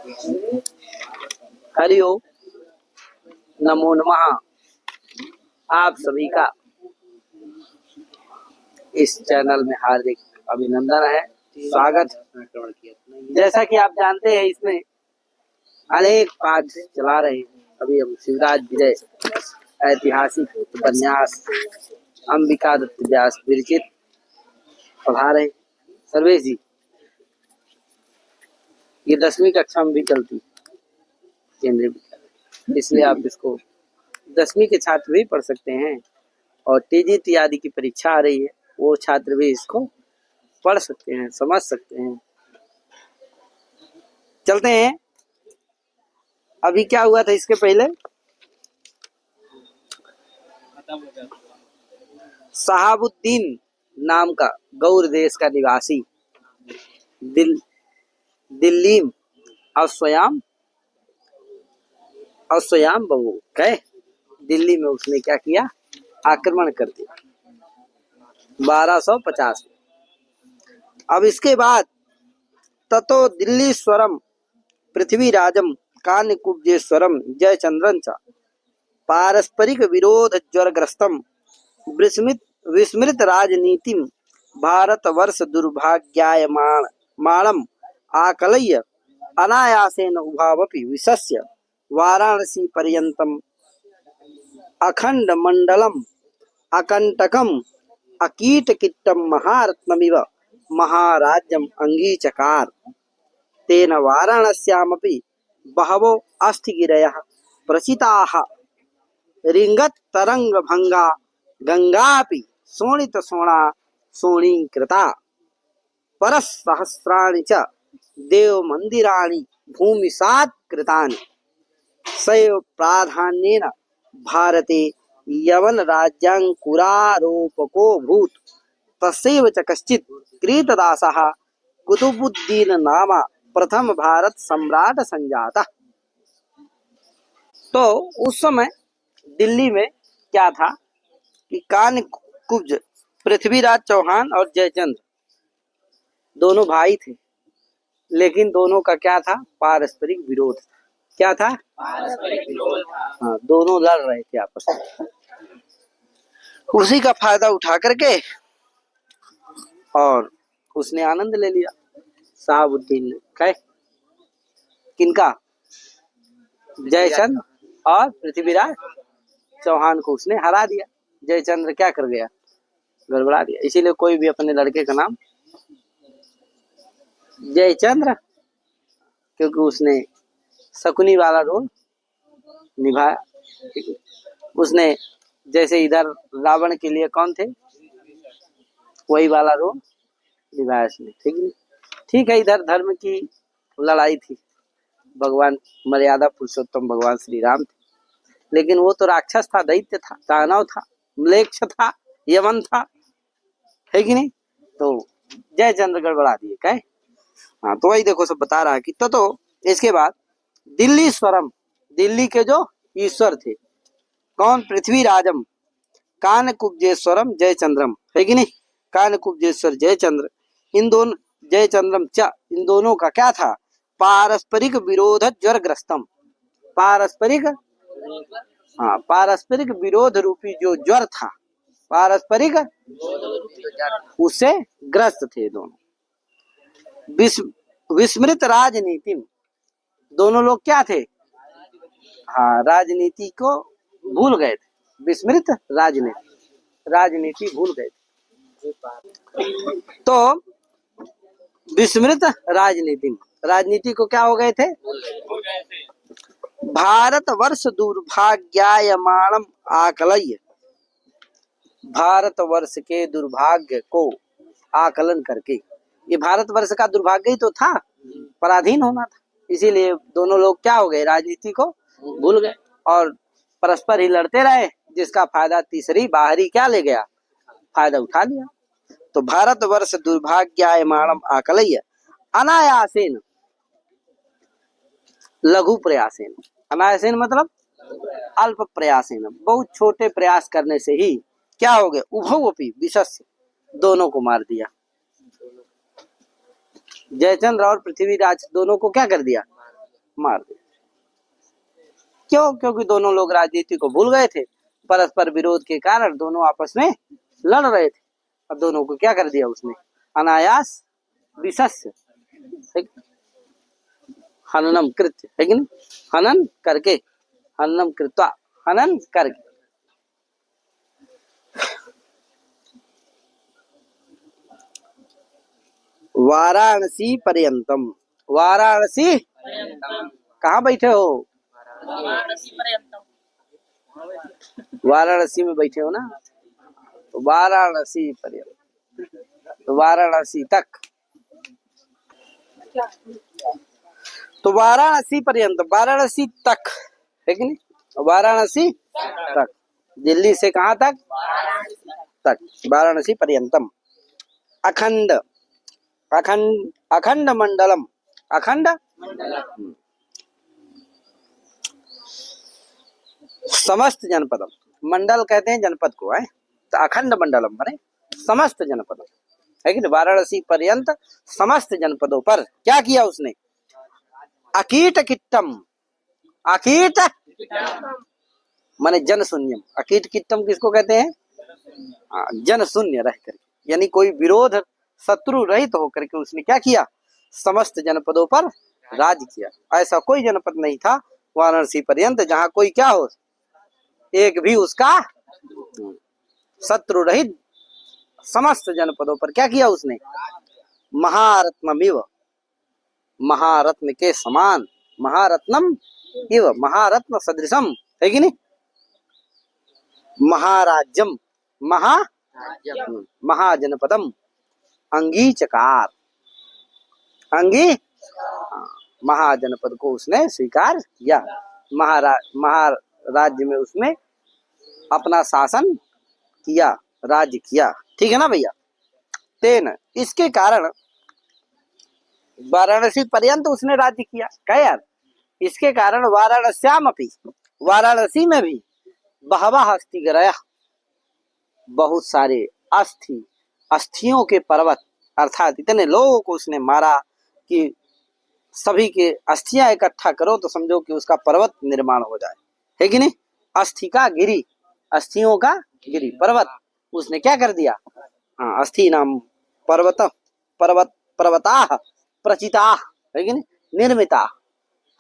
हरि ओम, नमो नमः। आप सभी का इस चैनल में हार्दिक अभिनंदन है, स्वागत। जैसा कि आप जानते हैं, इसमें अनेक पाठ चला रहे हैं। अभी हम शिवराज विजय ऐतिहासिक उपन्यास अंबिका दत्त व्यास विरचित पढ़ा रहे। सर्वेश जी, ये 10वीं कक्षा में भी चलती केंद्रीय विद्यालय, इसलिए आप इसको 10वीं के छात्र भी पढ़ सकते हैं। और टीजीटी आदि की परीक्षा आ रही है, वो छात्र भी इसको पढ़ सकते हैं, समझ सकते हैं। चलते हैं। अभी क्या हुआ था इसके पहले? शहाबुद्दीन नाम का गौर देश का निवासी दिल्ली अस्वयाम बहु गए। दिल्ली में उसने क्या किया? आक्रमण कर दिया 1250 में। अब इसके बाद ततो दिल्लीश्वरम पृथ्वीराजम कान्यकुब्जेश्वरम जयचंद्रं च पारस्परिक विरोध ज्वरग्रस्तम विस्मृत राजनीतिम भारतवर्ष दुर्भाग्यायमाणम आकलय्य अनायासेन उभावपि विशस्य वाराणसी पर्यन्तम अखंड मंडलम अकंटकम अकीटकिट्टम महारत्नमिव महाराज्यम अंगीचकार। तेन वाराणस्यामपि बहवो अस्थिगिरयः प्रचिताः रिंगत तरंग भंगा गंगापि शोणित सोणा शोणीकृता परसहस्राणि च देव मंदिराणि भूमिसात् कृतानि। सैव प्राधान्येन भारते यवन राज्यांकुरारोपको भूत। तस्यैव च कश्चित् कृतदासः कुतुबुद्दीन नामा प्रथम भारत सम्राट संजाता। तो उस समय दिल्ली में क्या था कि कान्यकुब्ज पृथ्वीराज चौहान और जयचंद्र दोनों भाई थे, लेकिन दोनों का क्या था? पारस्परिक विरोध। क्या था? पारस्परिक विरोध। हाँ, दोनों लड़ रहे थे आपस में। उसी का फायदा उठा करके और उसने आनंद ले लिया शहाबुद्दीन ने। क्या? किनका? जयचंद्र और पृथ्वीराज चौहान को उसने हरा दिया। जयचंद्र क्या कर गया? गड़बड़ा दिया। इसीलिए कोई भी अपने लड़के का नाम जयचंद्र, क्योंकि उसने शकुनी वाला रोल निभाया। उसने जैसे इधर रावण के लिए कौन थे, वही वाला रोल निभाया उसने। ठीक नहीं? ठीक है, इधर धर्म की लड़ाई थी, भगवान मर्यादा पुरुषोत्तम भगवान श्री राम थे, लेकिन वो तो राक्षस था, दैत्य था, दानव था, म्लेच्छ था, यमन था, है कि नहीं? तो जयचंद्र गड़बड़ा दिए। क्या? हाँ, तो वही देखो सब बता रहा है कि तो इसके बाद दिल्लीश्वरम, दिल्ली के जो ईश्वर थे, कौन? पृथ्वीराजम कान्यकुब्जेश्वरम जयचंद्रम, है कि नहीं? कान्यकुब्जेश्वर जयचंद्र, इन दोनों जयचंद्रम च, इन दोनों का क्या था? पारस्परिक विरोध ज्वरग्रस्तम। पारस्परिक, हाँ, पारस्परिक विरोध रूपी जो ज्वर था, पारस्परिक उससे ग्रस्त थे दोनों। विस्मृत राजनीति, दोनों लोग क्या थे? हाँ, राजनीति को भूल गए थे। विस्मृत राजनीति भूल गए थे। तो विस्मृत राजनीति को क्या हो गए थे? भारत वर्ष दुर्भाग्यायमाणम आकलय्य, भारत वर्ष के दुर्भाग्य को आकलन करके, ये भारत वर्ष का दुर्भाग्य ही तो था, पराधीन होना था। इसीलिए दोनों लोग क्या हो गए? राजनीति को भूल गए और परस्पर ही लड़ते रहे, जिसका फायदा तीसरी बाहरी क्या ले गया? फायदा उठा लिया। तो भारत वर्ष दुर्भाग्यायमाणम आकलय्य अनायासेन लघु प्रयासेन, अनायासेन मतलब अल्प प्रयासेन, बहुत छोटे प्रयास करने से ही क्या हो गए? उभवपि विशस्य, दोनों को मार दिया। जयचंद्र और पृथ्वीराज दोनों को क्या कर दिया? मार दिया। क्यों? क्योंकि दोनों लोग राजनीति को भूल गए थे, परस्पर विरोध के कारण दोनों आपस में लड़ रहे थे। अब दोनों को क्या कर दिया उसने? अनायास विशस्य, हननम कृत्य, है कि नहीं? हनन करके, हननम कृत्वा, हनन करके। वाराणसी पर्यंतम, वाराणसी कहाँ बैठे हो? वाराणसी में बैठे हो ना? वाराणसी पर्यंत, वाराणसी तक। तो वाराणसी पर्यंत, वाराणसी तक, है कि नहीं? वाराणसी तक, दिल्ली से कहाँ तक? तक, वाराणसी पर्यंतम। अखंड, अखंड, अखंड मंडलम, अखंड समस्त जनपदम, मंडल कहते हैं जनपद को, है तो अखंड मंडलम माने समस्त जनपदों, है कि नहीं? वाराणसी पर्यंत समस्त जनपदों पर क्या किया उसने? अकीट किट्टम, अकीट माने जन शून्यम, अकीट किट्टम किसको कहते हैं? जन शून्य रह करके, यानी कोई विरोध शत्रु रहित होकर के उसने क्या किया? समस्त जनपदों पर राज किया। ऐसा कोई जनपद नहीं था वाराणसी पर्यंत जहां कोई क्या हो, एक भी उसका शत्रु रहित। समस्त जनपदों पर क्या किया उसने? महारत्नमिव, महारत्न के समान, महारत्नम इव, महारत्न सदृशम, है कि नहीं? महाराज्यम, महा महाजनपदम, अंगीचकार, अंगी महाजनपद को उसने स्वीकार किया। महाराज्य में उसमें अपना शासन किया, राज्य किया। ठीक है ना भैया? तेन, इसके कारण वाराणसी पर्यंत उसने राज्य किया। क्या यार? इसके कारण वाराणस्याम अपि, वाराणसी में भी बहवः अस्थिगिरयः, बहुत सारे अस्थि, अस्थियों के पर्वत, अर्थात इतने लोगों को उसने मारा कि सभी के अस्थियां इकट्ठा करो तो समझो कि उसका पर्वत निर्माण हो जाए, है कि नहीं? अस्थि का गिरी, अस्थियों का गिरी, पर्वत उसने क्या कर दिया? हाँ, अस्थि नाम पर्वत, पर्वत, पर्वता प्रचिता, है कि नहीं? निर्मिता,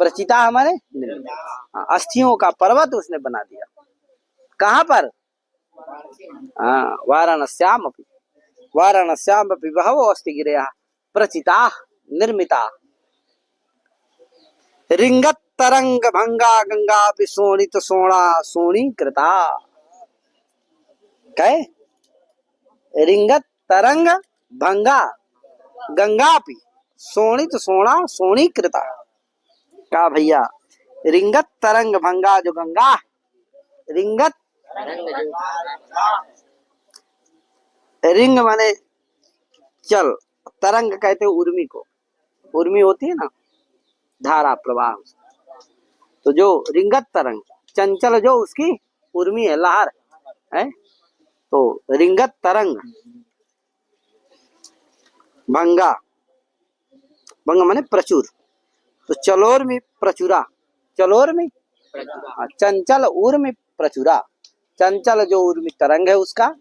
प्रचिता हमारे निर्मिता, अस्थियों का पर्वत उसने बना दिया। कहाँ पर? वाराणस्याम अपि, वाराणस्याम अपि बहवो अस्थिगिरयः प्रचिता निर्मिता। रिंगत तरंग भंगा गंगा शोणित सोणा सोणीकृता। कै रिंगत तरंग भंगा गंगा शोणित सोणा सोणीकृता। का भैया? रिंगत तरंग भंगा, जो गंगा रिंगत, रिंग माने चल, तरंग कहते हैं उर्मी को, उर्मी होती है ना धारा प्रवाह, तो जो रिंगत तरंग, चंचल जो उसकी उर्मी है, लहर है, तो रिंगत तरंग भंगा, भंगा माने प्रचुर, तो चलोर्मी प्रचुरा, चलोर्मी चंचल उर्मी प्रचुरा, चंचल जो उर्मी तरंग है उसका,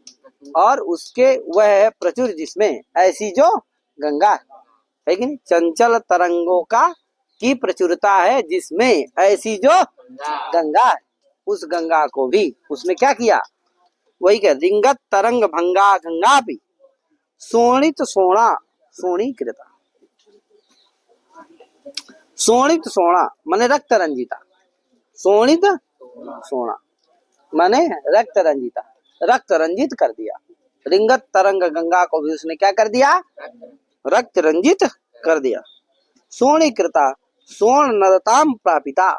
और उसके वह है प्रचुर जिसमें ऐसी जो गंगा है कि नहीं? चंचल तरंगों का की प्रचुरता है जिसमें ऐसी जो गंगा है, उस गंगा को भी उसने क्या किया? वही क्या? रिंगत तरंग भंगा गंगा भी सोणित सोणा सोणीकृता। सोणित सोणा माने रक्त रंजिता, सोणित सोणा माने रक्त रंजिता, रक्त रंजित कर दिया। रिंगत तरंग गंगा को भी उसने क्या कर दिया? रक्त रंजित कर दिया। सोणीकृता, स्वर्ण नरताम प्रापिता,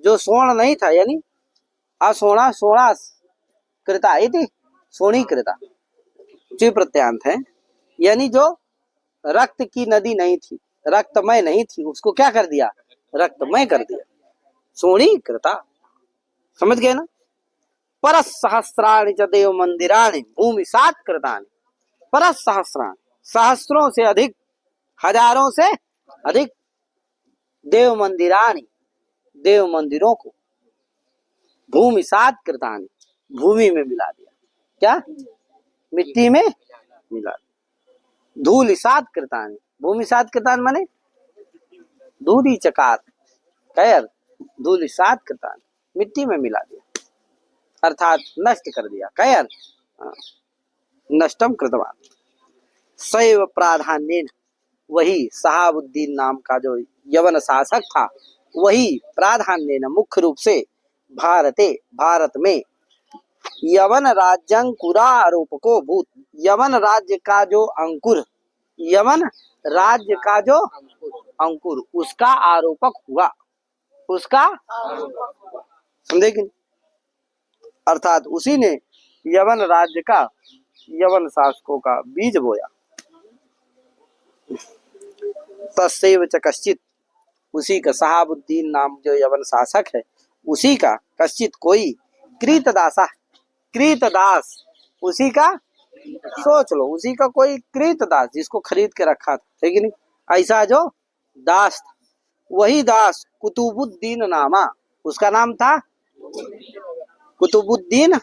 जो स्वर्ण नहीं था, यानी असोणा सोणा कृता इति सोणीकृता, ची प्रत्यांत है, यानी जो रक्त की नदी नहीं थी, रक्तमय नहीं थी, उसको क्या कर दिया? रक्तमय कर दिया, सोणीकृता। समझ गए ना? परस सहस्राणि च देव मंदिराणि भूमि सात कृतानि, परस सहस्राणि, सहस्रों से अधिक, हजारों से अधिक देव मंदिरानि, देव मंदिरों को, भूमि सात कृतानि, भूमि में मिला दिया, क्या मिट्टी में मिला दिया। धूलि सात कृतानि, भूमि सात कृतानि माने धूलि चकार, कैर धूलि सात कृतानि, मिट्टी में मिला दिया अर्थात नष्ट कर दिया, कैर नष्टम कृतवान। सैव प्राधान्येन, वही शहाबुद्दीन नाम का जो यवन शासक था, वही प्राधान्येन मुख्य रूप से भारते, भारत में यवन राज्यंकुरारोपको भूत, यवन राज्य का जो अंकुर, यवन राज्य का जो अंकुर उसका आरोपक हुआ, उसका समझे कि नहीं? अर्थात उसी ने यवन राज्य का, यवन शासकों का बीज बोया। तस्सैव च कश्चित, उसी का शहाबुद्दीन नाम जो यवन शासक है, उसी का कश्चित कोई कृतदासा, कृतदास उसी का, सोच लो उसी का कोई कृतदास जिसको खरीद के रखा था, है कि नहीं, ऐसा जो दास था, वही दास कुतुबुद्दीन नामा, उसका नाम था कुतुबुद्दीन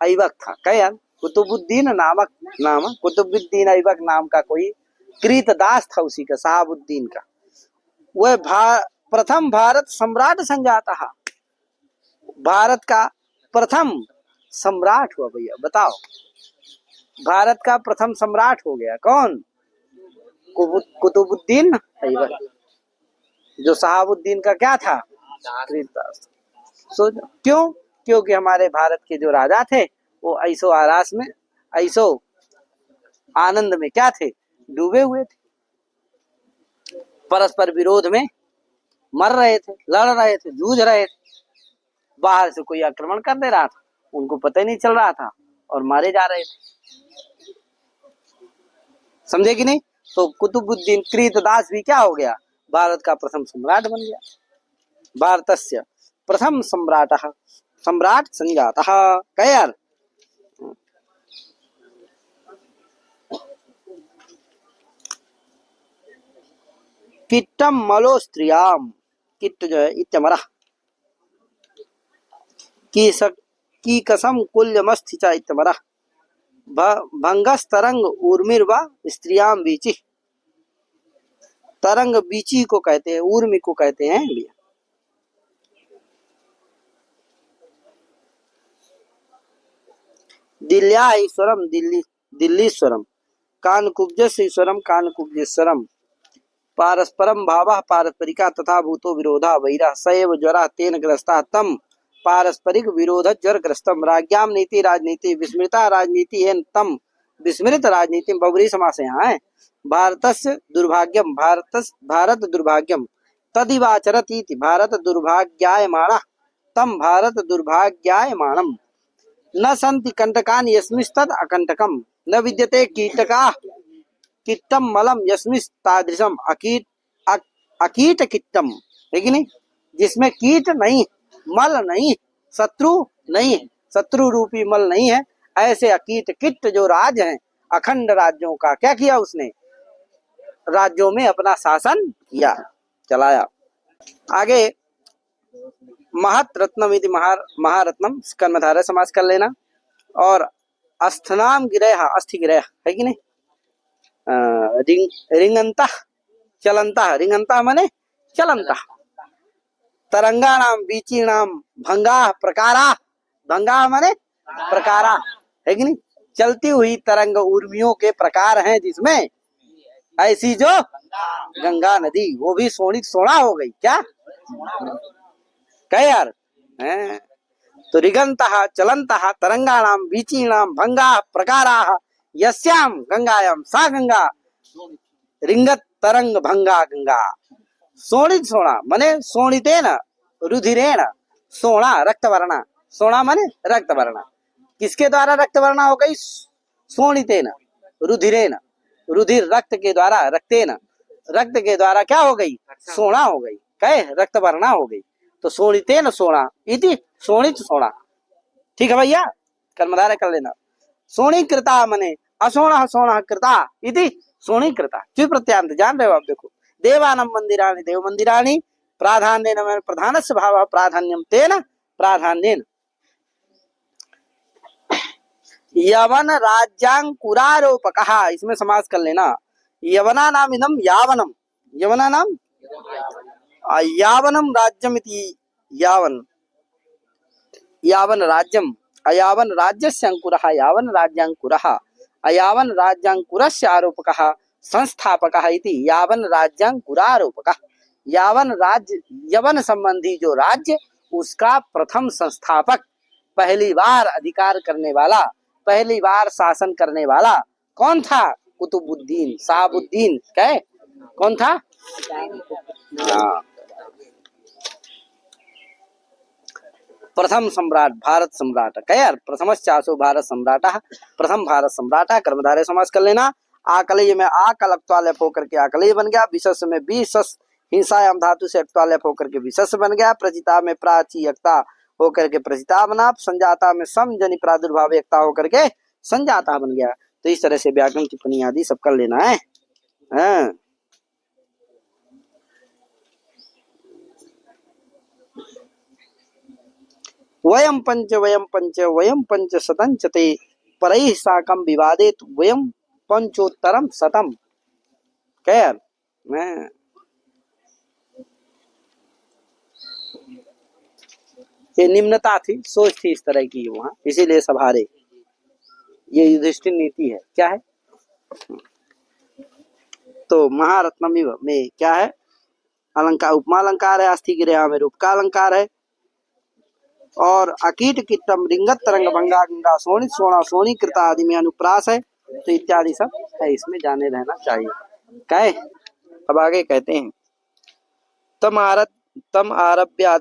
ऐबक था, क्या कुतुबुद्दीन नामक, नाम कुतुबुद्दीन ऐबक नाम का कोई कृतदास था उसी का, शहाबुद्दीन का। वह प्रथम भारत सम्राट संजाता, भारत का प्रथम सम्राट हुआ। भैया बताओ, भारत का प्रथम सम्राट हो गया कौन? कुतुबुद्दीन ऐबक, जो शहाबुद्दीन का क्या था? कृतदास। सो क्यों? क्योंकि हमारे भारत के जो राजा थे वो ऐसो आरास में, ऐसो आनंद में क्या थे? डूबे हुए थे, परस्पर विरोध में मर रहे थे, लड़ रहे थे, जूझ रहे थे। बाहर से कोई आक्रमण कर दे रहा था, उनको पता ही नहीं चल रहा था और मारे जा रहे थे, समझे कि नहीं? तो कुतुबुद्दीन कृतदास भी क्या हो गया? भारत का प्रथम सम्राट बन गया। भारतस्य प्रथम सम्राटः, सम्राट संजातः, कैर किट्टम मलो स्त्रियाम, किट्ट जो है इत्यमरः, की कसम कुल्यमस्ति च इत्यमरः, भंगस तरंग उर्मिर्वा स्त्रियाम बीची, तरंग बीची को कहते हैं, उर्मी को कहते हैं। दिल्ल्या ईश्वरम, दिल्ली दिल्लीश्वरम, कानकुब्जस्य ईश्वरम कानकुब्जेश्वरम, पारस्परम भावः पारस्परिका तथा भूतो विरोधा वैरः, सएव ज्वरः तेन ग्रस्तः तम पारस्परिक विरोध ज्वर ग्रस्तम, राज्ञाम नीति राजनीति विस्मृता राजनीति एन तम विस्मृत राजनीति, बहुब्रीहि समास यहाँ है। भारतस्य दुर्भाग्यम, भारत दुर्भाग्यम, तदिवाचरति इति, भारत दुर्भाग्यायमाणः तम भारत दुर्भाग्यायमाणम, न सन्ति कंटकानि यस्मिस्तद अकंटकम, न विद्यते कीटकाः कीटम मलम यस्मिस्तादृशम अकीट अकीट कीटम, है कि नहीं? जिसमें कीट नहीं, मल नहीं, शत्रु नहीं, शत्रु रूपी मल नहीं है, ऐसे अकीट किट जो राज हैं, अखंड राज्यों का क्या किया उसने? राज्यों में अपना शासन किया, चलाया। आगे महत रत्नम यदि महारत्नम कर्मधारय समास कर लेना, और अस्थनाम गिरह, अस्थि गिरह, है कि नहीं? रिंगंता चलंता, रिंगंता माने चलंता, तरंगाणाम बीचीणाम भंगा प्रकारा, भंगा माने प्रकारा, है कि नहीं? चलती हुई तरंग उर्मियों के प्रकार हैं, जिसमें ऐसी जो गंगा नदी, वो भी सोनी सोना हो गई, क्या कहे यार है? तो रिगंतः चलंतः तरंगाणाम बीचीणाम भंगा प्रकाराः यस्याम गंगायाम सा गंगा रिंगत तरंग भंगा गंगा, सोणित सोना माने सोणितेन रुधिरेण, सोना रक्त वर्णा, सोना माने रक्त वर्णा, किसके द्वारा रक्त वर्णा हो गई? सोणितेन रुधिरेण, रुधिर रक्त के द्वारा, रक्तेन रक्त के द्वारा क्या हो गई? सोना हो गई, कहे रक्त वर्णा हो गई। तो सोणितेन सोना इति सोणित सोना, ठीक है भैया, कर्मधारय कर लेना। सोणी कृता मने असोण सोण कृता इति सोणी कृता, क्यों प्रत्यांत जान रहे हो आप? देखो देवानां मंदिराणि देव मंदिराणि प्राधान्येन प्रधानस्य भावः प्राधान्यं तेन प्राधान्येन यवन राज्यांकुरारोपकः, इसमें समास कर लेना। यवना नाम इदम यावनम, यवना नाम यावनम राज्यमिति, यावन यावन राज्यम अयावन राज्यस्य अंकुरः यावन राज्यांकुरः अयावन राज्यांकुरस्य आरोपकः संस्थापकः इति यावन राज्यांकुरारोपकः। यावन राज्य, यवन संबंधी जो राज्य, उसका प्रथम संस्थापक, पहली बार अधिकार करने वाला, पहली बार शासन करने वाला कौन था? कुतुबुद्दीन, शहाबुद्दीन, क्या कौन था? प्रथम सम्राट, भारत सम्राट, क्या प्रथमश्चासो भारत सम्राट, प्रथम भारत सम्राट, कर्मधारय समास कर लेना। आकलय में आकलत्वालप होकर के आकलय बन गया, विशेष में विशेष हिंसायाम धातु से अक्त्वालप होकर के विशेष बन गया, प्रचिता में प्राचीयकता होकर के प्रचिता बना, संजाता में समजनी प्रादुर्भाव एकता होकर के संजाता बन गया। तो इस तरह से व्याकरण टिप्पणी आदि सब कर लेना है। वयम पंच वयम पंच शतंचते परैः साकं विवादेत वयम पंचोत्तरम शतम। क्या ये निम्नता थी, सोच थी इस तरह की वहां, इसीलिए सभारे, ये युधिष्ठिर नीति है। क्या है? तो महारत्नमिव में क्या है? अलंकार, उपमा अलंकार है, अस्थि गिरया में रूप का अलंकार है, और अकीट किट्टम रिंगत तरंग भंगा गंगा सोनी सोना सोनी कृता आदि में अनुप्रास है। तो इत्यादि सब है, इसमें जाने रहना चाहिए। कहे अब आगे कहते हैं, तम आरभ्य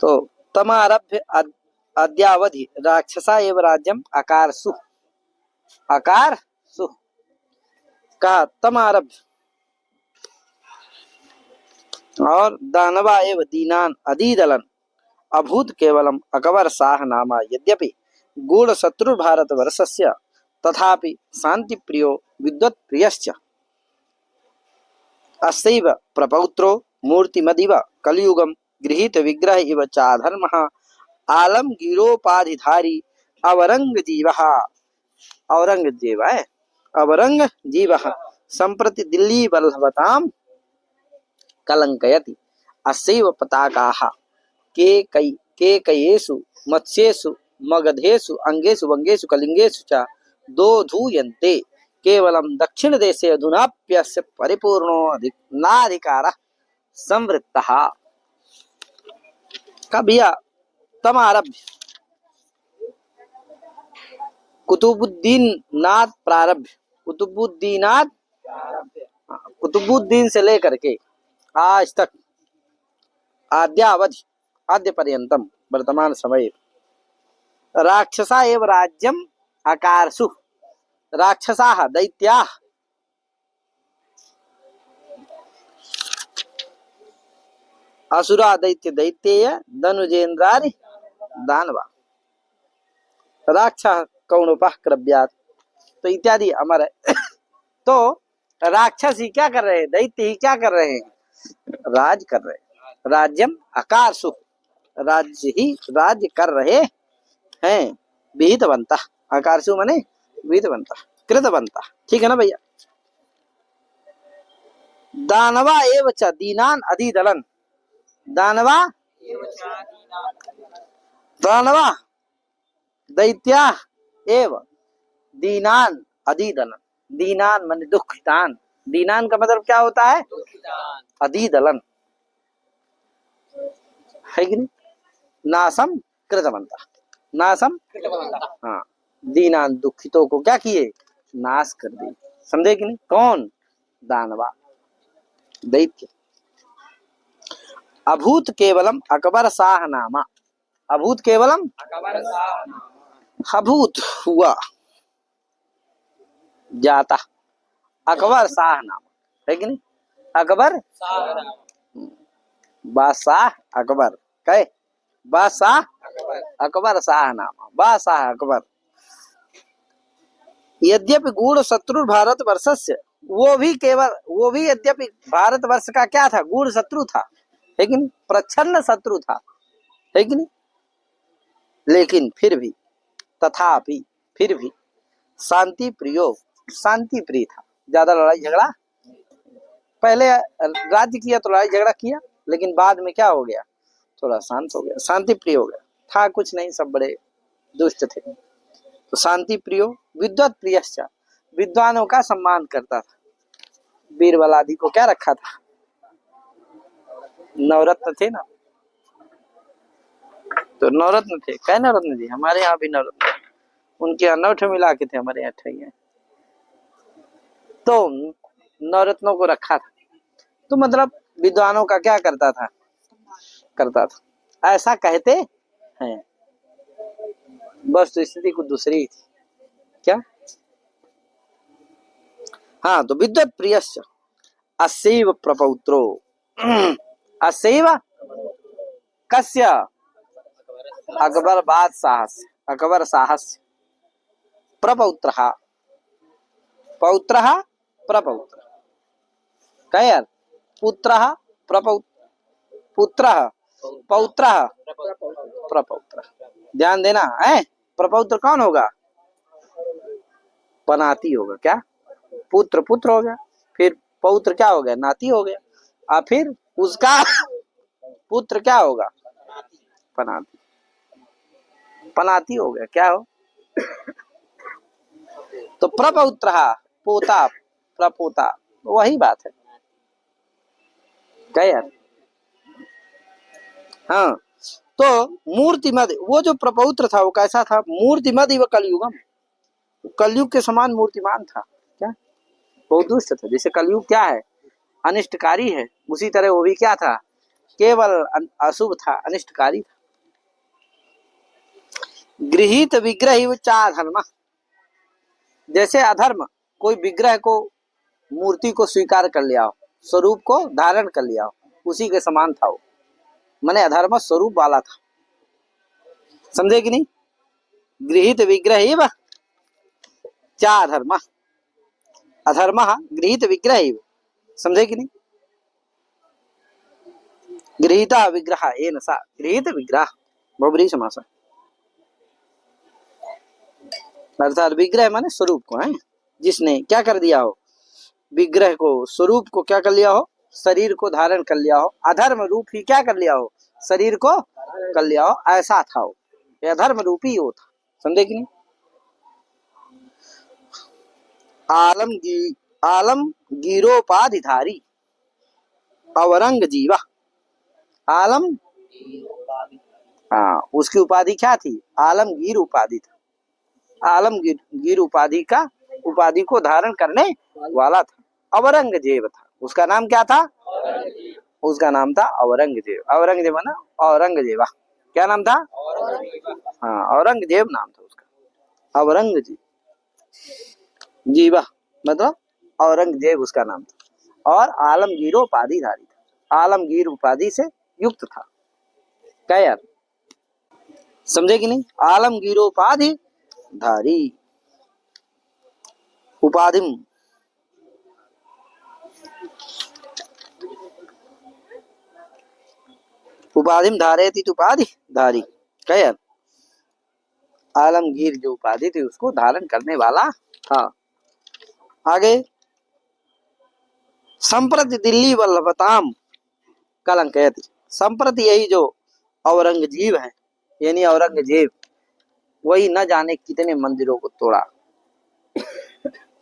तो तम आरभ्य अद्यावधि राक्षसा एवं राज्यम आकार सु, आकार सु कहा तम आरभ्य, और दानवा एवं दीनान अधिदलन अभूत केवलम अकबर शाह नामा यद्यपि गूढ़ शत्रु भारत वर्षस्य तथापि शांति प्रियो विद्वत् प्रियश्च अस्यैव प्रपौत्रो मूर्तिमदिव कलियुगम गृहीत विग्रह इव चाधर्मः आलमगीरोपाधिधारी अवरंगजीवः, औरंगजेब है, अवरंगजीवः संप्रति दिल्ली वल्लभतां कलंकयति अस्यैव पताकाः के कयेषु मत्स्येषु मगधेषु अंगेषु वंगेषु कलिंगेषु च दोधूयन्ते केवलं दक्षिण देशे अधुनाप्यस्य परिपूर्णो नाधिकारः संवृत्तः। कबिया तम आरभ्य कुतुबुद्दीनाथ प्रारभ्य, कुतुबुद्दीन से लेकर के आज तक आद्यावधि आद्य पर्यंतम वर्तमान समय राक्षसा एव राज्यम आकारसु, राक्षसा दैत्या असुरा दैत्य दैत्येय धनुजेन्द्रारि दानवा राक्षस कौणोपः क्रव्यात्, तो इत्यादि अमर है। तो राक्षस ही क्या कर रहे हैं? दैत्य ही क्या कर रहे हैं? राज कर रहे हैं। राज्यम आकारसु, राज्य ही राज्य कर रहे हैं। विहितवंता, आकारसु माने विहितवंता, कृतवंता, ठीक है ना भैया। दानवा एव च दीनान अधिदलन, दानवा दानवा दैत्या एव दीनान अधिदलन, दीनान माने दुखितान, दीनान का मतलब क्या होता है? अधिदलन है कि नहीं? नासम कृतवंता, नासम कृतवंता, हाँ, दीनान दुखितों को क्या किए? नाश कर दिए। समझे कि नहीं? कौन? दानवा दैत्य। अभूत केवलम अकबर शाह नामा, अभूत केवलम अकबर शाह, अभूत हुआ जाता अकबर शाह नामा है कि नहीं? अकबर बादशाह अकबर, कहे बादशाह अकबर शाह नामा, बादशाह अकबर। यद्यपि गूढ़ शत्रु भारत वर्षस्य, वो भी यद्यपि भारतवर्ष का क्या था, गूढ़ शत्रु था, है कि नहीं, प्रच्छन्न शत्रु था, है कि नहीं, लेकिन फिर भी, तथापि फिर भी शांति प्रिय था। ज्यादा लड़ाई झगड़ा, पहले राज्य किया तो लड़ाई झगड़ा किया, लेकिन बाद में क्या हो गया, थोड़ा शांत हो गया, शांति प्रिय हो गया। था कुछ नहीं, सब बड़े दुष्ट थे। तो शांति प्रियो विद्वत प्रियश्च, विद्वानों का सम्मान करता था। बीरबल आदि को क्या रखा था, नवरत्न थे ना, तो नवरत्न थे, क्या नवरत्न थे, हमारे यहाँ भी नवरत्न, उनके यहाँ 9 मिला के थे, हमारे यहाँ 8 है। तो नवरत्नों को रखा था, तो मतलब विद्वानों का क्या करता था, ऐसा कहते हैं। बस तो स्थिति कुछ दूसरी थी, क्या, हाँ, तो विद्वत प्रियश्च अस्यैव प्रपौत्रो अस्यैव कस्य, अकबर साहस्य प्रपौत्रः प्रपौत्र, क्या यार, पुत्रः पुत्रः पौत्रः प्रपौत्र, ध्यान देना है। प्रपौत्र कौन होगा, पनाती होगा, क्या, पुत्र हो गया, फिर पौत्र क्या हो गया, नाती हो गया, और फिर उसका पुत्र क्या होगा, पनाती हो गया, क्या हो। तो प्रपौत्र पोता प्रपोता, वही बात है, क्या यार, हाँ। तो मूर्तिमद, वो जो प्रपौत्र था वो कैसा था, मूर्तिमद इव कलयुगम, कलयुग के समान मूर्तिमान था, क्या, बहुत दुष्ट था। जैसे कलयुग क्या है, अनिष्टकारी है, उसी तरह वो भी क्या था, केवल अशुभ था, अनिष्टकारी था। गृहीत विग्रह चाधर्म, जैसे अधर्म कोई विग्रह को, मूर्ति को स्वीकार कर लिया हो, स्वरूप को धारण कर लिया हो, उसी के समान था वो, माने अधर्म स्वरूप वाला था, समझे कि नहीं। गृहीत विग्रह चा अधर्म, अधर्म गृहीत विग्रह, समझे कि नहीं। गृहीता विग्रह ये नशा, गृहीत विग्रह बहुब्रीहि समास, अर्थात विग्रह माने स्वरूप को है, जिसने क्या कर दिया हो, विग्रह को, स्वरूप को क्या कर लिया हो, शरीर को धारण कर लिया हो, अधर्म रूप ही क्या कर लिया हो, शरीर को कर लिया हो, ऐसा था वो, अधर्म रूपी वो था, समझे कि नहीं। आलमगीरोपाधिधारी अवरंगजीवा, आलम, हाँ, उसकी उपाधि क्या थी, आलमगीर उपाधि था, आलमगीर उपाधि का, उपाधि को धारण करने वाला था, अवरंगजेब था, उसका नाम क्या था, उसका नाम था औरंगजेब, औरंगजेब ना, औरंगजेबा, क्या नाम था, हाँ, औरंगजेब नाम था उसका, औरंगजेब जीवा मतलब औरंगजेब उसका नाम था, और आलमगीरोपाधिधारी था, आलमगीर उपाधि से युक्त था, क्या यार, समझे कि नहीं। आलमगीरोपाधि धारी उपाधिम, उपाधिम धारयति उपाधि धारी, क्या यार, आलमगीर जो उपाधि थी उसको धारण करने वाला था। आगे, संप्रति दिल्ली वल्लभताम कलंकयति, संप्रति यही जो औरंगजेब है, यानी औरंगजेब, वही न जाने कितने मंदिरों को तोड़ा,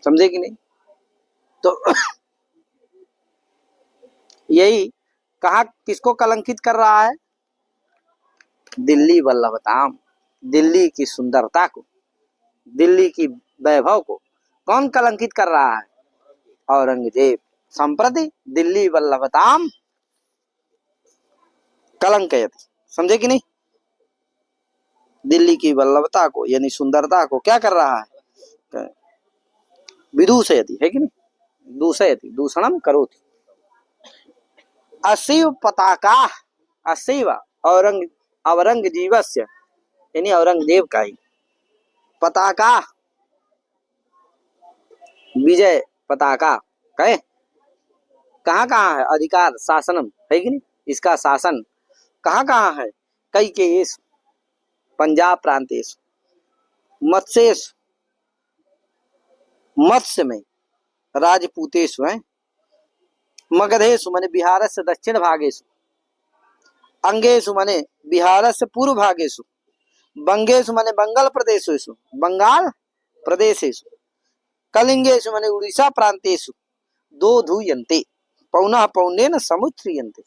समझे कि नहीं। तो यही कहा, किसको कलंकित कर रहा है, दिल्ली वल्लभताम, दिल्ली की सुंदरता को, दिल्ली की वैभव को कौन कलंकित कर रहा है, औरंगजेब। संप्रति दिल्ली वल्लभताम कलंकयति, समझे कि नहीं, दिल्ली की वल्लभता को यानी सुंदरता को क्या कर रहा है, विदूषयति, है कि नहीं, दूषयति, दूषणम करोति। असीव पताका, असीव औरंगजेबस्य यानी औरंगजेब का ही, पताका विजय पताका, कहे कहाँ कहाँ है अधिकार शासनम, है कि नहीं? इसका शासन कहाँ कहाँ है? कई केस पंजाब प्रांतेश, मत्स्येश मत्स्य में, राजपूतेश में, मगधेशु माने बिहार से दक्षिण भागेशु, अंगेशु माने बिहार से पूर्व भागेशु, बंगेशु माने बंगाल प्रदेशेशु, बंगाल प्रदेशेशु, कलिंगेशु माने उड़ीसा प्रांतेशु, दो धूयन्ते पौनः पौनेन समुत्थ्रियन्ते,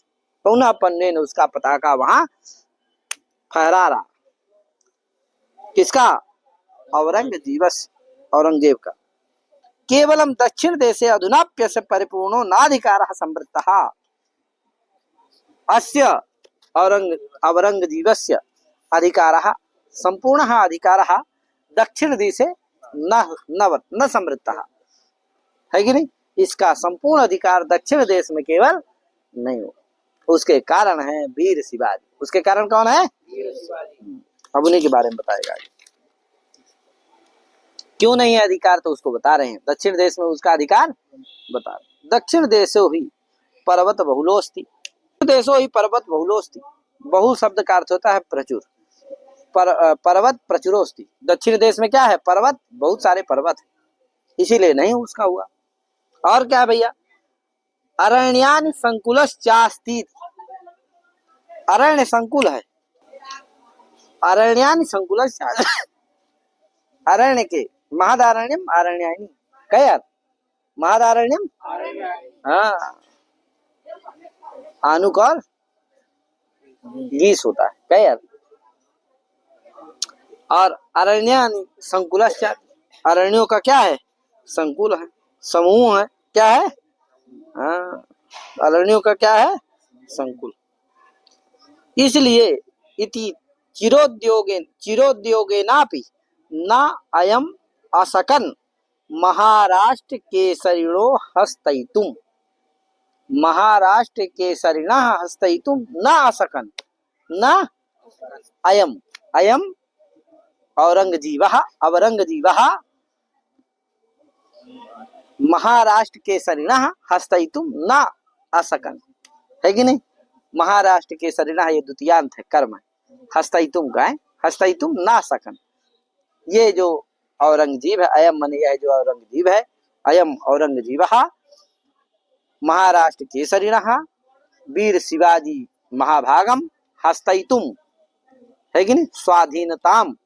पौनः पौनेन उसका पताका वहां फहरा रहा। किसका? औरंगजेबस, औरंगजेब का। केवलम दक्षिण देशे अधुनाप्यस्य परिपूर्णो नाधिकारः संवृत्तः, अस्य औरंगजेबस्य अधिकारः संपूर्णः अधिकारः दक्षिण देशे न संवृत्तः, है कि नहीं? इसका संपूर्ण अधिकार दक्षिण देश में केवल नहीं हो। उसके कारण है वीर शिवाजी। उसके कारण कौन है? वीर शिवाजी। अब उन्हीं के बारे में बताएगा। क्यों नहीं है अधिकार, तो उसको बता रहे हैं। दक्षिण देश में उसका अधिकार बता रहे। दक्षिण देशो ही पर्वत बहुलोस्ति, देशो ही पर्वत बहुलोस्ति। बहु शब्द का अर्थ होता है प्रचुर। पर्वत प्रचुरोस्ति। दक्षिण देश में क्या है? पर्वत, बहुत सारे पर्वत, इसीलिए नहीं उसका हुआ। और क्या भैया? अरण्यानि संकुलश्चास्ति, अरण्य संकुल है। अरण्यानि संकुलश्च, अरण्य के, महदारण्यम अरण्यानि, क्या यार? महदारण्यम, हाँ, आनुक और गीस होता है, क्या यार? और अरण्यानि संकुलश्च, अरण्यों का क्या है? संकुल है, समूह है। क्या है? हाँ, अरण्यों का क्या है? संकुल। इसलिए इति चिरोद्योगेनापि न अयम असकन महाराष्ट्र केसरिणो हस्तयितुम, महाराष्ट्र केसरिणः हस्तयितुम न असकन, न अयम, अयम औरंगजेबः, औरंगजेबः महाराष्ट्र केसरिणः हस्तयितुम न असकन, है कि नहीं? महाराष्ट्र केसरिणः ये द्वितीयांत है, कर्म है। हस्तयितुम का है, हस्तयितुम ना सकन। ये जो औरंगजेब है, अयम मन, यह जो औरंगजेब है, अयम औरंगजेबः महाराष्ट्र केसरिणः वीर शिवाजी महाभागम हस्तयितुम, है कि नहीं? स्वाधीनताम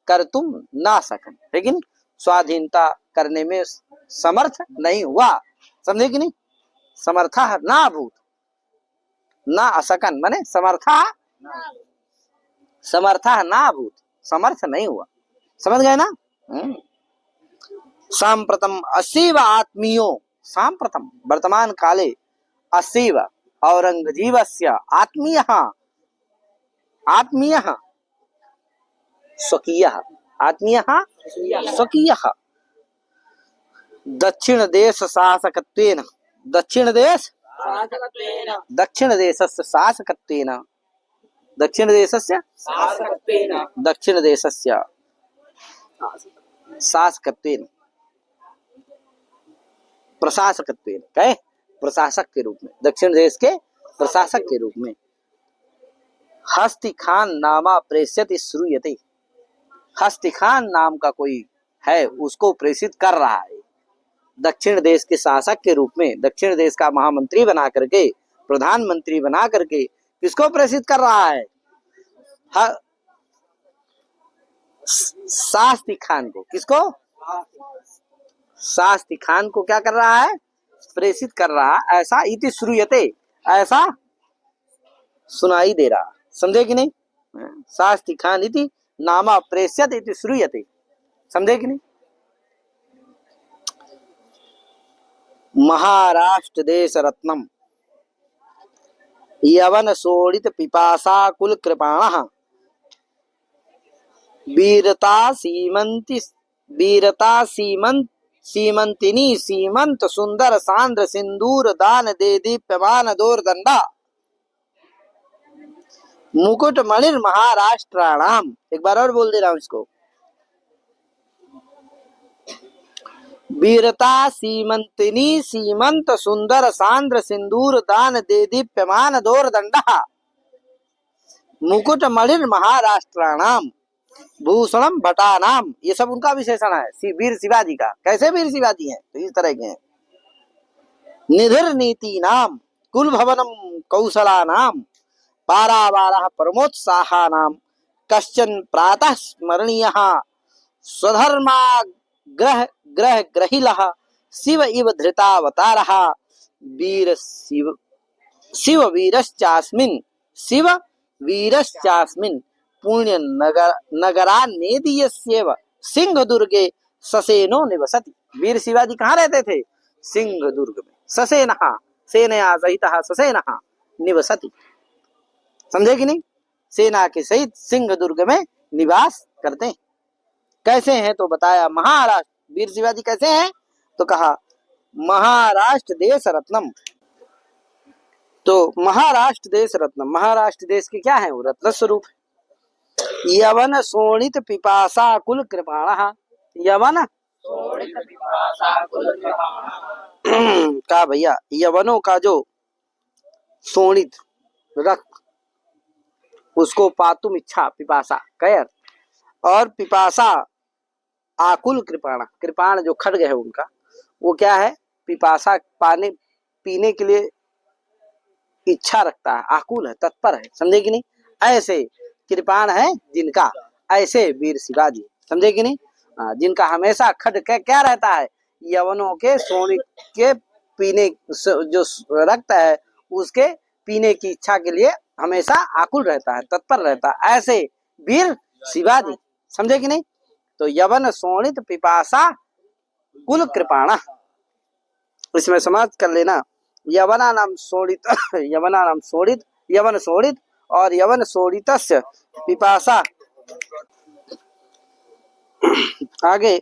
कर्तुम ना सकन, है कि नहीं? स्वाधीनता करने में समर्थ नहीं हुआ, समझे कि नहीं? समर्थः ना भूत, ना असकन माने समर्था, समर्था ना भूत, समर्थ नहीं हुआ, समझ गए ना? सांप्रतम असीव आत्मीयो, सांप्रतम वर्तमान काले असीव औरंगजेबस्य आत्मीयः, आत्मीयः स्वकीयः, आत्मीयः स्वकीयः दक्षिण देश शासकत्वेन, दक्षिण देश दक्षिण देशस्य शासकत्वेन, दक्षिण देशस्य दक्षिण देशस्य शासकत्वेन, प्रशासकत्वेन, कहे प्रशासक के रूप में, दक्षिण देश के प्रशासक के रूप में। हस्ती खान नामा प्रेषित श्रूयते, हस्ती खान नाम का कोई है, उसको प्रेषित कर रहा है दक्षिण देश के शासक के रूप में, दक्षिण देश का महामंत्री बना करके, प्रधानमंत्री बना करके किसको प्रेषित कर रहा है? शास्त्री खान को। किसको? शास्त्री खान को क्या कर रहा है? प्रेषित कर रहा है। ऐसा इति श्रूयते, ऐसा सुनाई दे रहा, समझे कि नहीं? शास्त्री खान इति नामा प्रेष्यते इति श्रूयते, समझे कि नहीं? महाराष्ट्र देश रत्नम यवन शोणित पिपासा कुल कृपाणः वीरता सीमंती, वीरता सीमंतिनी सीमंत सुंदर सांद्र सिंदूर दान दे दीप्यमान दोर्दंडा मुकुट मणिर महाराष्ट्राणाम। एक बार और बोल दे रहा हूं इसको। वीरता सीमंतिनी सीमंत सुंदर सांद्र सिंदूर दान दे दीप्यमान दोर्दंडः मुकुट मणिर महाराष्ट्राणाम भूषणम भटानाम, ये सब उनका विशेषण है वीर शिवाजी का। कैसे वीर शिवाजी हैं? तो इस तरह के हैं। निधिर नीति नाम कुल भवनम कौशला नाम पारावारः परमोत्साहा नाम कश्चन प्रातः स्मरणीयः स्वधर्मा ग्रह ग्रह ग्रहिलः शिव इव धृतावतारः वीर शिव शिव वीरश्चास्मिन् शिव वीरश्चास्मिन् पुण्य नगरान्नेदीयस्येव सिंह दुर्गे ससेनो निवसति। वीर शिवाजी कहाँ रहते थे? सिंह दुर्ग में। ससेनः सेनया सहितः ससेनः निवसति, समझे कि नहीं? सेना के सहित सिंह दुर्ग में निवास करते हैं। कैसे हैं? तो बताया महाराष्ट्र। वीर शिवाजी कैसे हैं? तो कहा महाराष्ट्र देश रत्नम। तो महाराष्ट्र देश रत्नम, महाराष्ट्र देश के क्या है? वो रत्न स्वरूप है। यवन शोणित पिपासा कुल कृपाणः, यवन का भैया यवनों का जो शोणित रक्त, उसको पातुम इच्छा पिपासा कैर, और पिपासा आकुल कृपाण, कृपाण जो खड्ग है उनका, वो क्या है? पिपासा पानी पीने के लिए इच्छा रखता है, आकुल है, तत्पर है, समझे कि नहीं? ऐसे कृपाण है जिनका, ऐसे वीर शिवाजी, समझे कि नहीं? जिनका हमेशा खड्ग क्या रहता है? यवनों के शोणित के पीने जो रक्त है उसके पीने की इच्छा के लिए हमेशा आकुल रहता है, तत्पर रहता है, ऐसे वीर शिवाजी, समझे कि नहीं? तो यवन शोणित पिपासा कुल कृपाणा, इसमें समाज कर लेना। यवना नाम शोणित यवना नाम शोणित, यवन शोणित और यवन शोणितस्य पिपासा। आगे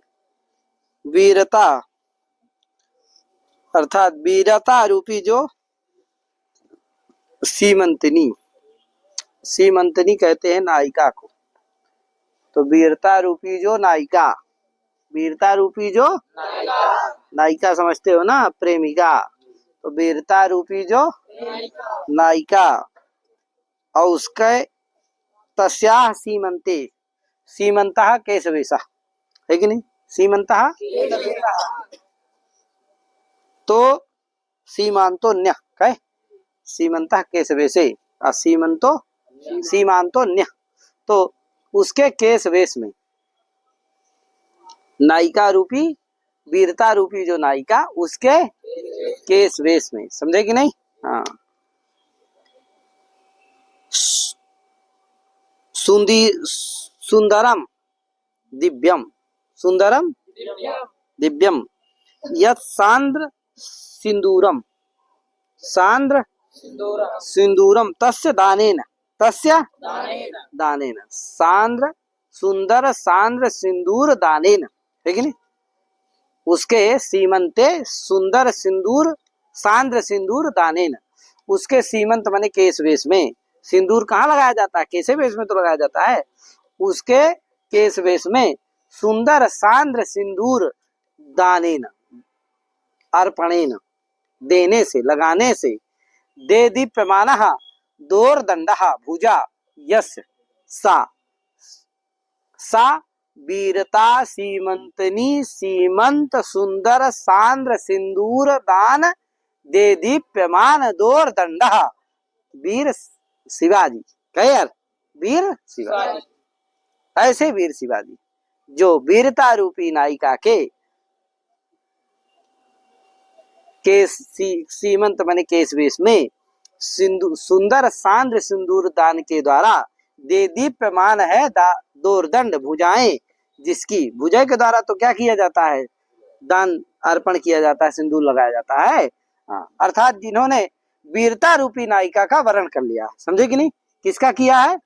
वीरता अर्थात वीरता रूपी जो सीमंतिनी, सीमंतिनी कहते हैं नायिका को। तो वीरता रूपी जो नायिका, वीरता रूपी जो नायिका समझते हो ना, प्रेमिका। तो वीरता रूपी जो नायिका और उसके तस्याः सीमंते, सीमंतः केशवेशा है कि नहीं? सीमंतः तो सीमांतो न्य कहे, सीमंतः केशवेशे सीमंतो सीमांतो न्य, तो उसके केश वेश में, नायिका रूपी वीरता रूपी जो नायिका उसके केश वेश में, समझे कि नहीं? हाँ। सुंदरम दिव्यम, सुंदरम दिव्यम यत् सांद्र सिंदूरम, सांद्र सिंदूरम तस्य दानेन, तस्य दानेन सांद्र सुंदर सांद्र सिंदूर दानेन, है कि नहीं? उसके सीमंते सुंदर सिंदूर सांद्र सिंदूर दानेन, उसके सीमंत माने केश वेश में। सिंदूर कहाँ लगाया जाता है? केश वेश में तो लगाया जाता है। उसके केश वेश में सुंदर सांद्र सिंदूर दानेन अर्पणेन, देने से, लगाने से, दे दीप्यमानः दोर्दंडः भुजा यस्य सा, सा वीरता सीमंतनी सीमंत सुंदर सांद्र सिंदूर दान दे दीप्यमान दोर्दंडः वीर शिवाजी। कहे यार, वीर शिवाजी, ऐसे वीर शिवाजी जो वीरता रूपी नायिका के केस सीमंत माने केश वेश में सुंदर सांद्र सिंदूर दान के द्वारा दे दीप्यमान है दोर्दंड भुजाएं, जिसकी भुजा के द्वारा तो क्या किया जाता है? दान अर्पण किया जाता है, सिंदूर लगाया जाता है। अर्थात जिन्होंने वीरता रूपी नायिका का वर्ण कर लिया, समझे कि नहीं? किसका किया है?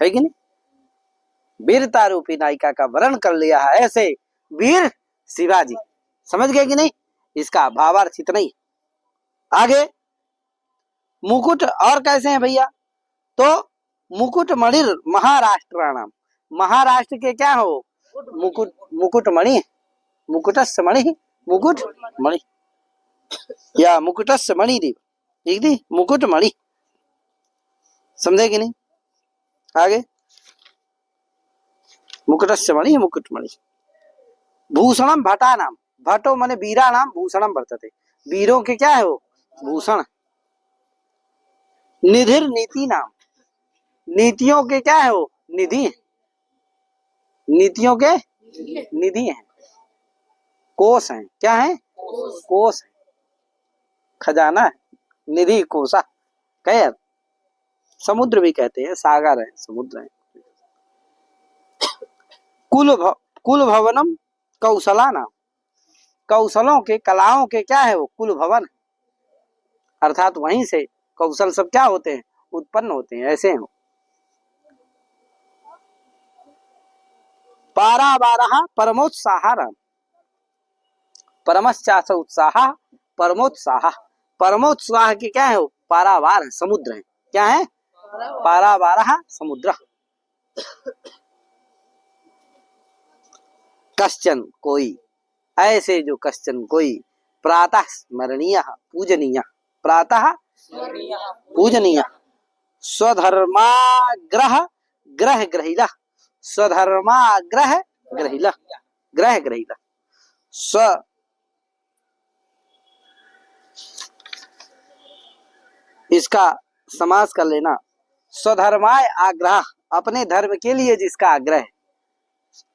है कि नहीं? वीरता रूपी नायिका का वर्ण कर लिया है, ऐसे वीर शिवाजी, समझ गए कि नहीं? इसका भावार्थ इतना ही। आगे मुकुट और कैसे हैं भैया? तो मुकुट मणिर महाराष्ट्राणाम, महाराष्ट्र के क्या हो? मुकुट, मुकुट मणि मुकुटस्य मणि, मुकुट मणि या मुकुटस्य मणि देव, ठीक थी, मुकुट मणि, समझे कि नहीं? आगे मुकुटस्य मणि मुकुट मणि। भूषणम भटा नाम, भटो माने वीरा नाम, भूषणम वर्तते, वीरों के क्या है वो भूषण। निधिर नीति नाम, नीतियों के क्या है वो निधि, नीतियों के निधि हैं, कोष हैं, क्या है कोष है, खजाना है, निधि कोषा, कह समुद्र भी कहते हैं, सागर है, समुद्र है। कुल भवनम कौशला नाम, कौशलों के कलाओं के क्या है वो कुल भवन, अर्थात वहीं से कौशल सब क्या होते हैं उत्पन्न होते हैं, ऐसे हैं। पारावारः परमोत्साह, परमश्चास उत्साह परमोत्साह, परमोत्साह के क्या है वो पारावार है, समुद्र है, क्या है पारावारः समुद्र। कश्चन कोई, ऐसे जो कश्चन कोई, प्रातः स्मरणीय पूजनीय, प्रातः पूजनीय, स्वधर्माग्रह ग्रह ग्रहिला, स्वधर्माग्रह ग्रहिला, ग्रह ग्रहिला, स्व इसका समास कर लेना, स्वधर्माय आग्रह, अपने धर्म के लिए जिसका आग्रह है,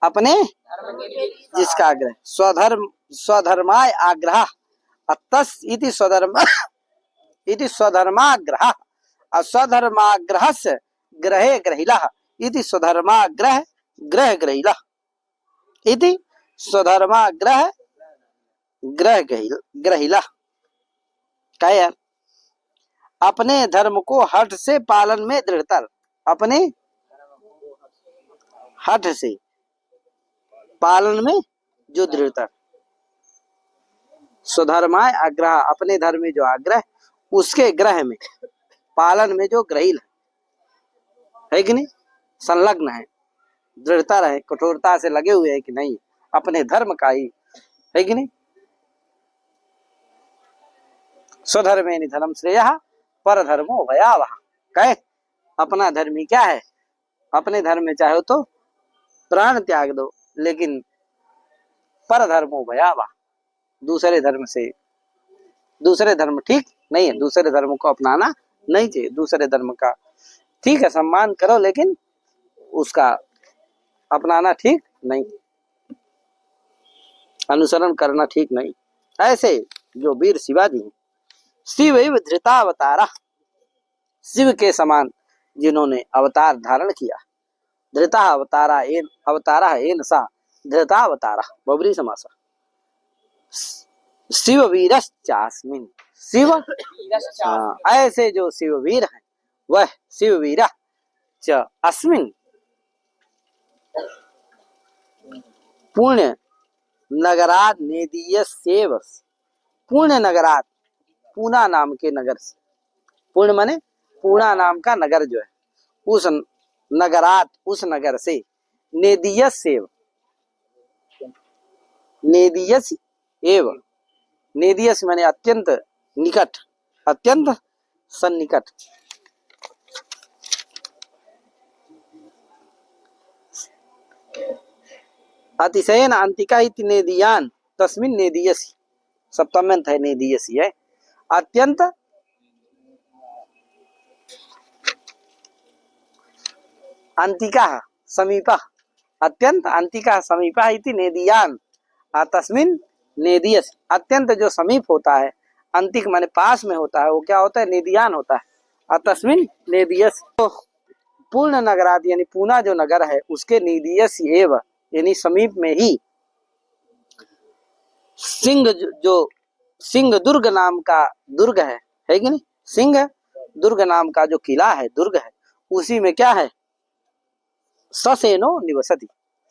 अपने जिसका आग्रह, स्वधर्म स्वधर्माय आग्रह, तस् इति स्वधर्म इति स्वधर्माग्रह, स्वधर्माग्रहस्य ग्रहे ग्रहिला इति स्वधर्माग्रह ग्रह ग्रहिला इति स्वधर्माग्रह ग्रह ग्रहिला। क्या यार, अपने धर्म को हठ से पालन में दृढ़तर, अपने हठ से पालन में जो दृढ़तर, स्वधर्माय आग्रह, अपने धर्म में जो आग्रह, उसके ग्रह में पालन में जो ग्रहिल है कि नहीं, संलग्न है, दृढ़ता रहे, कठोरता से लगे हुए है कि नहीं अपने धर्म का ही, है कि नहीं। स्वधर्मे निधनम श्रेयः पर धर्मो भयावह, कहे अपना धर्मी क्या है, अपने धर्म में चाहे तो प्राण त्याग दो, लेकिन पर धर्मो भयावह, दूसरे धर्म से, दूसरे धर्म ठीक नहीं है, दूसरे धर्म को अपनाना नहीं चाहिए, दूसरे धर्म का ठीक है सम्मान करो, लेकिन उसका अपनाना ठीक नहीं, अनुसरण करना ठीक नहीं। ऐसे जो वीर शिवाजी, शिव धृतावतारा, शिव के समान जिन्होंने अवतार धारण किया, धृता अवतारा एन अवतारा एन सा धृतावतारा बबरी समासा, शिव वीरश्चास्मिन्, शिव ऐसे जो शिव वीर हैं वह शिव वीर च अस्मिन् पुण्य नगरात नेदीयस्येव, पुण्य नगरात, पूना नाम के नगर से, पुण्य माने पूना नाम का नगर जो है, उस नगरात उस नगर से, नेदीयस्येव, नेदीयस एव, नेदीयस माने अत्यंत निकट, अत्यंत सन्निकट, अतिशयन अंतिका इति नेदीयान तस्मिन् नेदीयसी, सप्तम्यंत है नेदीयसी है, अत्यंत अंतिका समीपा, अत्यंत अंतिका समीपा इति नेदीयान तस्मिन् नेदीयसी, अत्यंत जो समीप होता है, अंतिक माने पास में होता है, वो क्या होता है नेदीयान होता है, तस्मिन् नेदीयस, तो पूर्ण नगरात यानी पूना जो नगर है उसके नेदीयस एव यानी समीप में ही सिंह, जो सिंह दुर्ग नाम का दुर्ग है कि नहीं, सिंह दुर्ग नाम का जो किला है, दुर्ग है, उसी में क्या है ससेनो निवसति,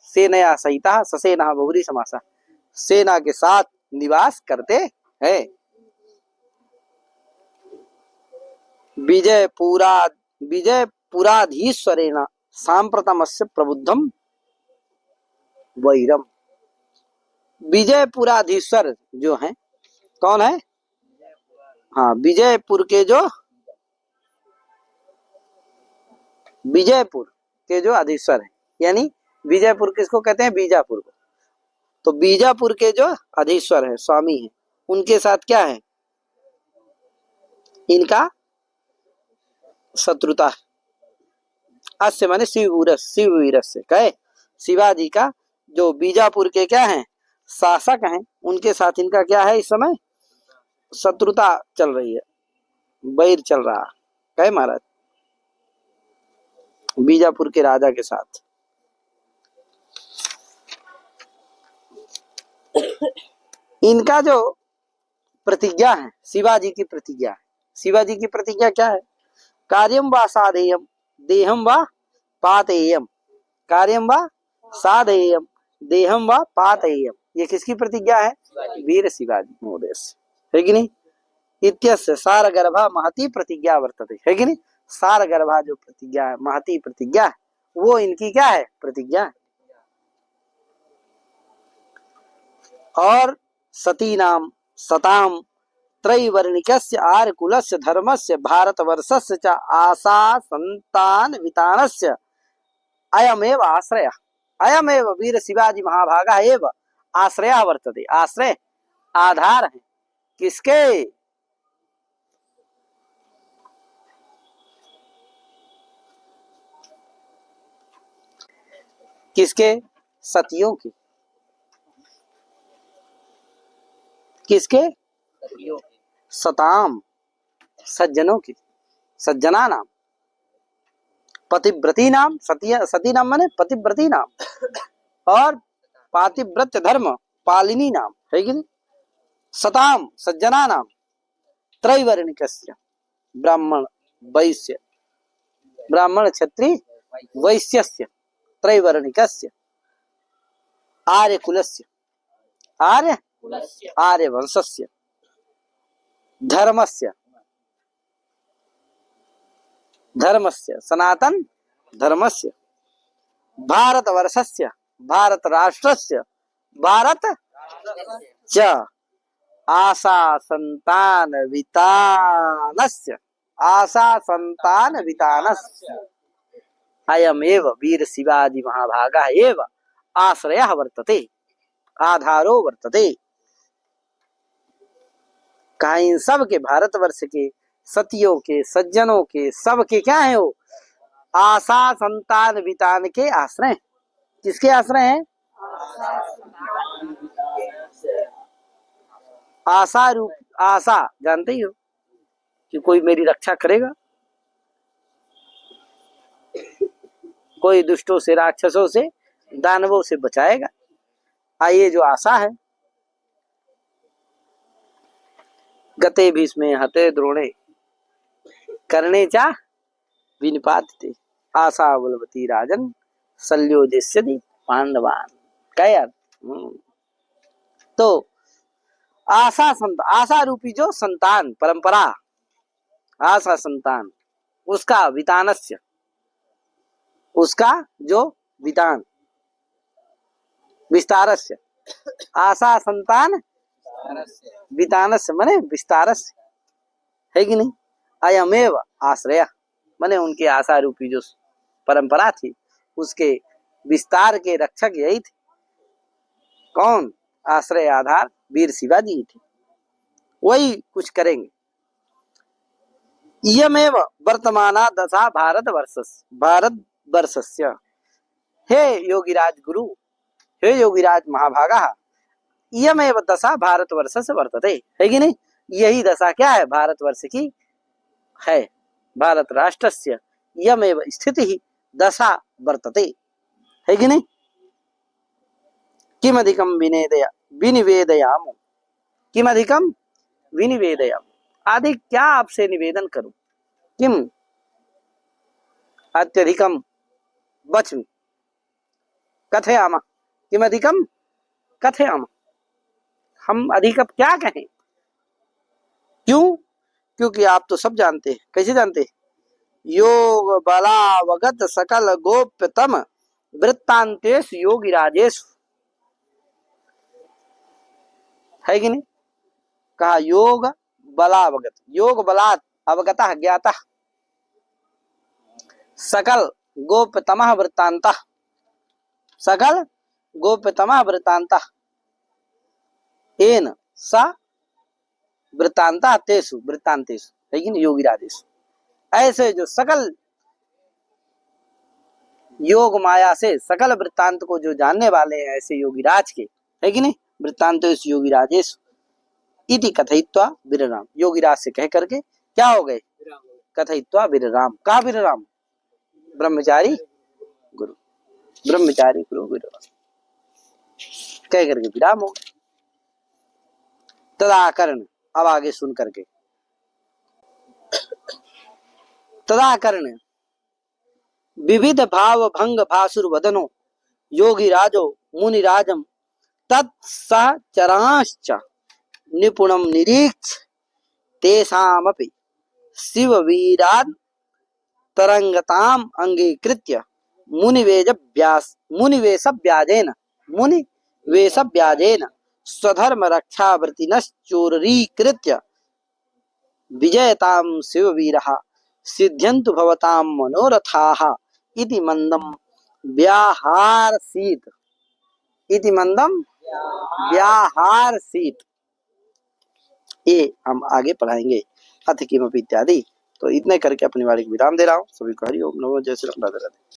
सेनया सहिता, ससेना बहुरी समासा, सेना के साथ निवास करते हैं। विजयपुराधीश्वर जो है कौन है? हाँ, विजयपुर के जो अधीश्वर है, यानी विजयपुर किसको कहते हैं? बीजापुर को। तो बीजापुर के जो अधीश्वर है, स्वामी है, उनके साथ क्या है? इनका शत्रुता। अस्य माने शिववीर से कहे शिवाजी का जो बीजापुर के क्या है? शासक हैं, उनके साथ इनका क्या है? इस समय शत्रुता चल रही है, वैर चल रहा कहे महाराज बीजापुर के राजा के साथ। इनका जो प्रतिज्ञा है, शिवाजी की प्रतिज्ञा है, शिवाजी की प्रतिज्ञा क्या है? कार्यम व साधेयम देहम व पातेयम, कार्यम व साधेयम देहम व पातेयम। ये किसकी प्रतिज्ञा है? वीर शिवाजी महोदय से, है कि नहीं? इत्यस्य सारगर्भा महती प्रतिज्ञा वर्तते, है कि नहीं? सारगर्भा जो प्रतिज्ञा है, महती प्रतिज्ञा है, वो इनकी क्या है? प्रतिज्ञा है। और सतीनाम सताम त्रैवर्णिकस्य आर्यकुलस्य धर्मस्य भारतवर्षस्य च आशा संतान वितानस्य अयमेव आश्रयः, अयमेव वीर शिवाजी महाभागा एव आश्रयः वर्तते। आश्रय आधार है किसके? किसके? सतियों की। किसके? सताम सज्जनों की, सज्जना नाम, पतिव्रती नाम, सती नाम माने पतिव्रती नाम, और पातिव्रत्य धर्म पालिनी नाम, है कि नहीं? सताम सज्जना नाम त्रैवर्णिकस्य ब्राह्मण वैश्य, ब्राह्मण क्षत्रिय वैश्यस्य त्रैवर्णिकस्य आर्यकुलस्य, आर्यवंशस्य धर्मस्य सनातन धर्मस्य भारतवर्षस्य भारत राष्ट्रस्य भारत च आशा संतान वितानस्य, आशा संतान वितानस्य अयमेव वीर शिवाजी महाभागा एव आश्रयः वर्तते, आधारो वर्तते। कहा इन सब के, भारतवर्ष के सतियों के, सज्जनों के, सब के क्या है? वो आशा संतान वितान के आश्रय। किसके आश्रय हैं? आशा रूप, आशा जानते ही हो कि कोई मेरी रक्षा करेगा, कोई दुष्टों से, राक्षसों से, दानवों से बचाएगा। ये जो आशा है, गते भीष्मे हते द्रोणे कर्णे चा विनिपातिते आशा बलवती राजन शल्योजेष्यति पांडवान। क्या यार? तो आशा रूपी जो संतान परंपरा, आशा संतान, उसका वितानस्य, उसका जो वितान विस्तारस्य, आशा संतान वितानस्य माने विस्तारस्य, है कि नहीं? अयमेव आश्रय माने उनकी आशा रूपी जो परंपरा थी, उसके विस्तार के रक्षक यही थे। कौन? आश्रय आधार वीर शिवाजी ही थे, वही कुछ करेंगे। इयमेव वर्तमाना दशा भारतवर्षस्य, हे योगीराज गुरु, हे योगीराज महाभागा, इयमेव दशा भारतवर्षस्य वर्तते, है कि नहीं? यही दशा क्या है? भारतवर्ष की है, भारत राष्ट्रस्य इयमेव स्थिति दशा वर्तते, है कि नहीं? किमधिकम विनिवेदयामो, किमधिकम विनिवेदयामो, अधिक क्या आपसे निवेदन करूं? किम अत्यधिकम वच्मि कथयामा, किमधिकम कथयामा, हम अधिक अब क्या कहें? क्यों? क्योंकि आप तो सब जानते हैं। कैसे जानते हैं? योग बलावगत सकल गोप्यतम वृत्तांतेश योगी राजेश, है कि नहीं। कहा योग बलावगत, योग बलात् अवगतः ज्ञातः सकल गोप्यतमः वृत्तान्तः, सकल गोप्यतमः वृत्तान्तः येन स वृत्तान्तः तेषु वृत्तान्तेषु, है कि नहीं, योगिराजेषु। ऐसे जो सकल योग माया से सकल वृत्तांत को जो जानने वाले हैं, ऐसे योगिराज के, है कि नहीं, वृत्तांतेषु योगिराजेषु इति कथयित्वा विरराम, योगिराज से कह करके क्या हो गए, कथयित्वा विरराम। कहा विरराम, ब्रह्मचारी गुरु, ब्रह्मचारी गुरु विरराम कह करके विराम हो गए। तदाकर्ण, अब आगे सुन करके, तदाकर्ण विविध भाव भंग भासुर वदनो योगिराजो मुनिराजम तत्सचरांश्च निपुणम निरीक्ष तेषामपि शिववीरान् तरंगताम अंगीकृत्य मुनिवेशव्याजेन स्वधर्म रक्षावृत्तिनश्चोरीकृत्य विजयताम शिववीरः सिद्ध्यन्तु भवतां मनोरथाः इति मंदम व्याहारसीत, इति मंदम व्याहारसीत। ये हम आगे पढ़ाएंगे, अथ किमपि इत्यादि। तो इतने करके अपनी वाणी को विराम दे रहा हूँ। सभी को हरि ओम नमो जय श्री राम, राधे राधे।